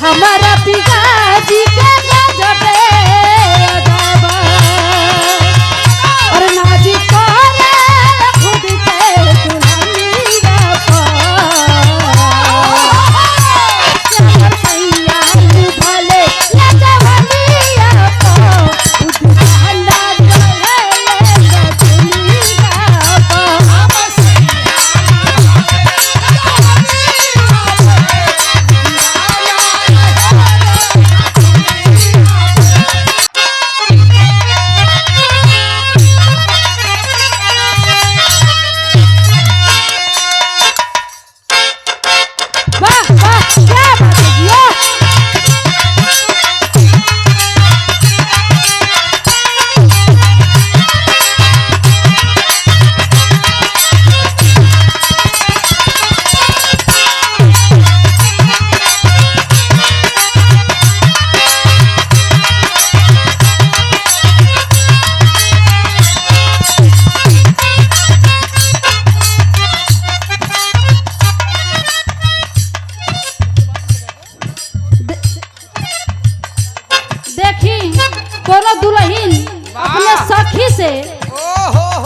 हमारा पिताजी के गजबे अदाबा और नाजी करे खुद के दुल्हनिया भले लजवनिया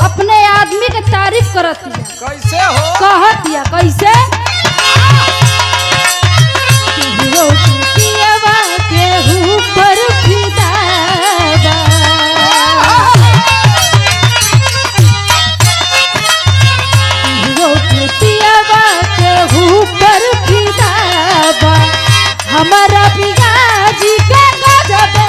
अपने आदमी के तारीफ करती है। कैसे हो कहती है कैसे केहू पर फिदा केहू पर फिदा हमारा पिताजी के गजबे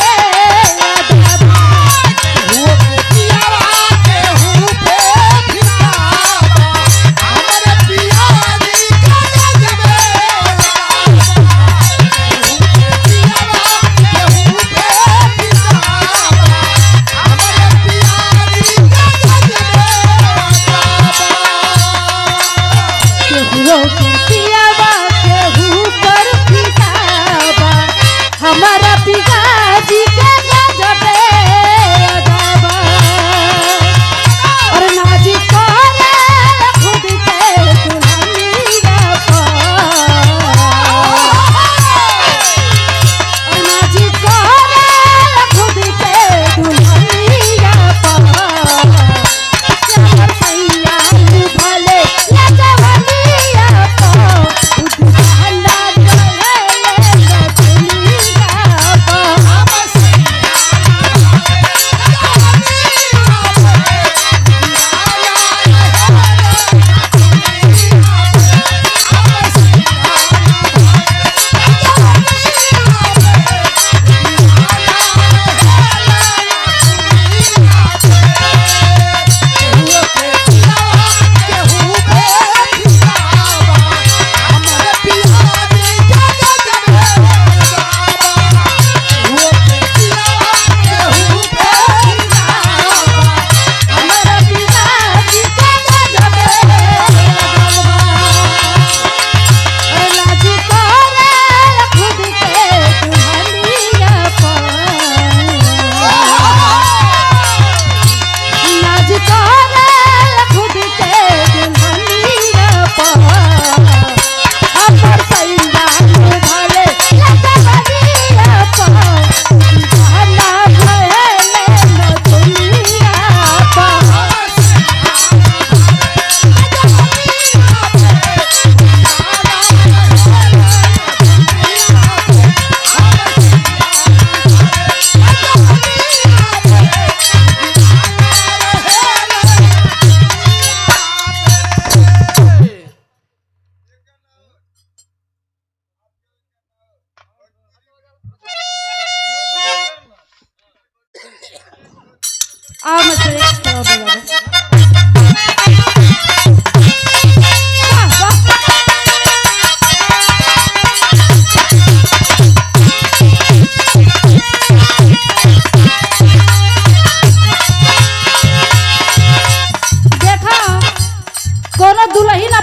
हमारा पिताजी के गजबे अदाबा और नाजी करे खुद के दुल्हनिया और नाजी करे खुद के दुल्हनिया भले लजवनिया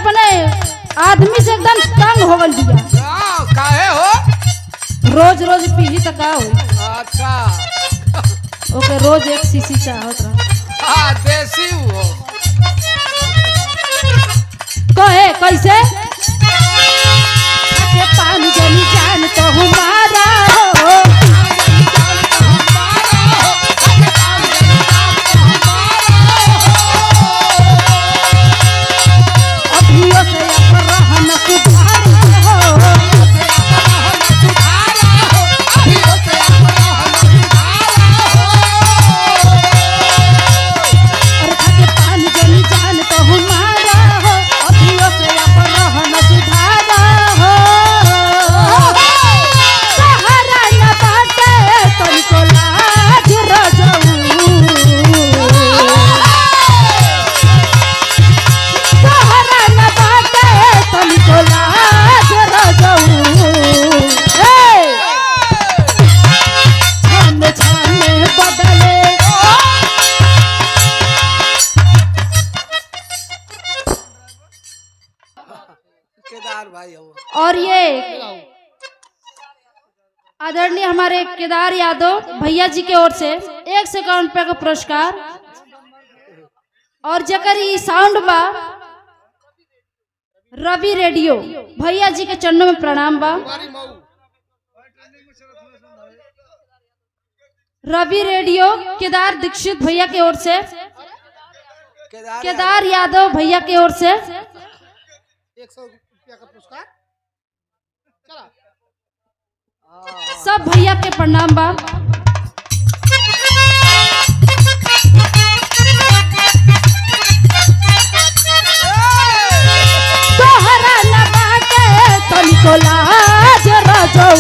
आदमी से एकदम तंग हो गल दिया। काहे हो? रोज रोज पीही त का होई? अच्छा ओके रोज एक शीशी चाहत रहा। हां देसी हो। कहे कैसे के पानी जनी जान तो हमारा हो अभियो से रहन सुधार हो और खाके पानी जनी जान तो हमारा हो अभियो से रहन सुधार हो सहारा न बाटे तनिको लाज रजऊ सहारा न बाटे तनिको लाज रजऊ छान छान बदले केदार भाई हो। और ये आदरणीय हमारे केदार यादव भैया जी के ओर से 151 रुपये का पुरस्कार और जकर ई साउंड बा रवि रेडियो भैया जी के चरणों में प्रणाम बा। रवि रेडियो केदार दीक्षित भैया के ओर से केदार यादव भैया के ओर से 100 रुपया का पुरस्कार चला। सब भैया के प्रणाम बा। तोहरा न बाटे तनिको लाज रजऊ